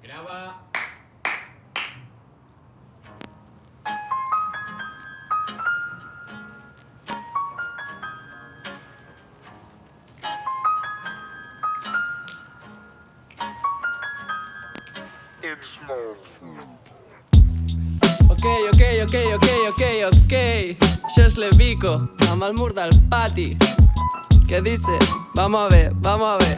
Grava. Ok. Això és l'Evico, amb el mur del pati. Què dice? Vamos a ver.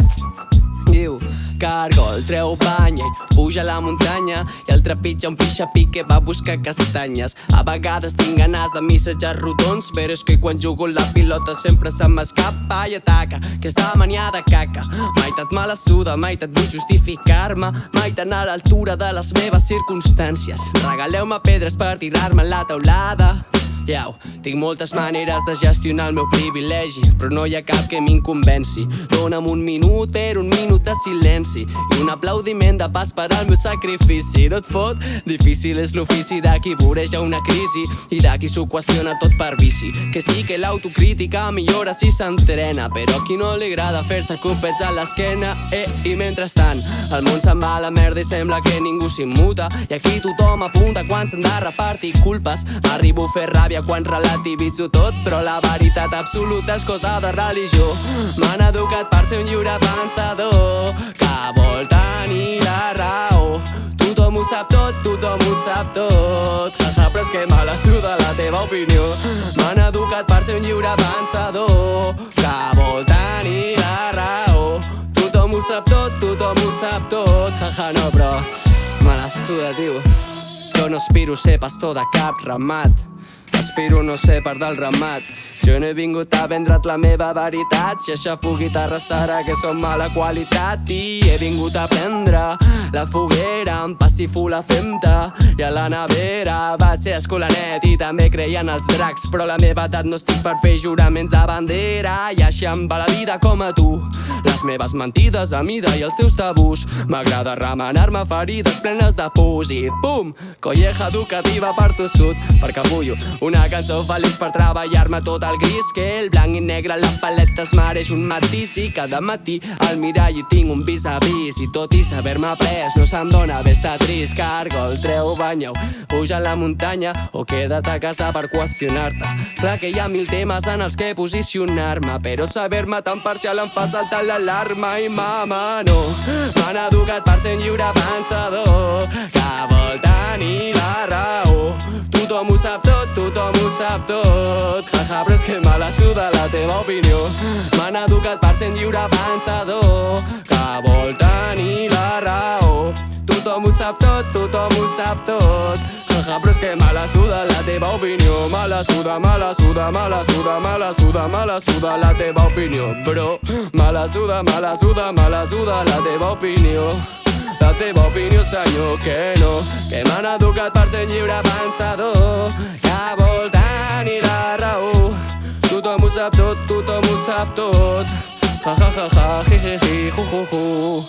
Diu, cargol, treu banya i puja a la muntanya i el trepitja un pixa-pic que va a buscar castanyes. A vegades tinc ganes de missatges rodons, però és que quan jugo la pilota sempre se m'escapa i ataca. Aquesta mania de caca, meitat me la suda, meitat vull justificar-me, meitat a l'altura de les meves circumstàncies. Regaleu-me pedres per tirar-me en la teulada. Iau, tinc moltes maneres de gestionar el meu privilegi, però no hi ha cap que m'inconvenci. Dóna'm un minut, era un minut de silenci i un aplaudiment de pas per al meu sacrifici. No et fot? Difícil és l'ofici de qui voreja una crisi i de qui s'ho qüestiona tot per vici. Que sí que l'autocrítica millora si s'entrena, però a qui no li agrada fer-se copets a l'esquena. I mentrestant, el món se'n va a la merda i sembla que ningú s'immuta, i aquí tothom apunta quan s'han de repartir culpes. Arribo a fer ràbia quan relativitzo tot, però la veritat absoluta és cosa de religió. M'han educat per ser un lliure pensador que vol tenir la raó. Tothom ho sap tot, jaja, però és que me la suda la teva opinió. M'han educat per ser un lliure pensador que vol tenir la raó. Tothom ho sap tot, jaja, no, però me la suda, tio. Jo no aspiro a ser pastor de cap ramat, aspiro no ser part del ramat. Jo no he vingut a vendre't la meva veritat, si aixafo guitarres serà que són mala qualitat. I he vingut a prendre la foguera, em passifo la femta i a la nevera. Vaig ser escolanet i també creia en els dracs, però a la meva edat no estic per fer juraments de bandera. I així em va la vida com a tu, les meves mentides a mida i els teus tabús. M'agrada remenar-me ferides plenes de pus i pum, colleja educativa per tossut, perquè vull una cançó feliç per treballar-me tot el gris, que el blanc i negre la paleta es mereix un matís. I cada matí al mirall hi tinc un vis-a-vis i tot i saber-me pres no se'm dóna bé estar trist. Cargol, treu banya, puja a la muntanya o queda't a casa per qüestionar-te. Clar que hi ha mil temes en els que posicionar-me, però saber-me tan parcial em fa saltar l'alarma. I mama, no, m'han educat per ser un lliure pensador que vol tenir la raó. Tothom ho sap tot, jaja, però és que me la suda la teva opinió. M'han educat per ser un lliure pensador que vol tenir la raó. Tothom ho sap tot, jaja, però és que me la suda la teva opinió. Me la suda la teva opinió, bro. Me la suda la teva opinió. La teva opinió, senyor, que no, que m'han educat per ser lliure pensador que vol tenir la raó. Tothom ho sap tot, ja, ja, ja, ja, hi, hi, hi, hu, hu, hu.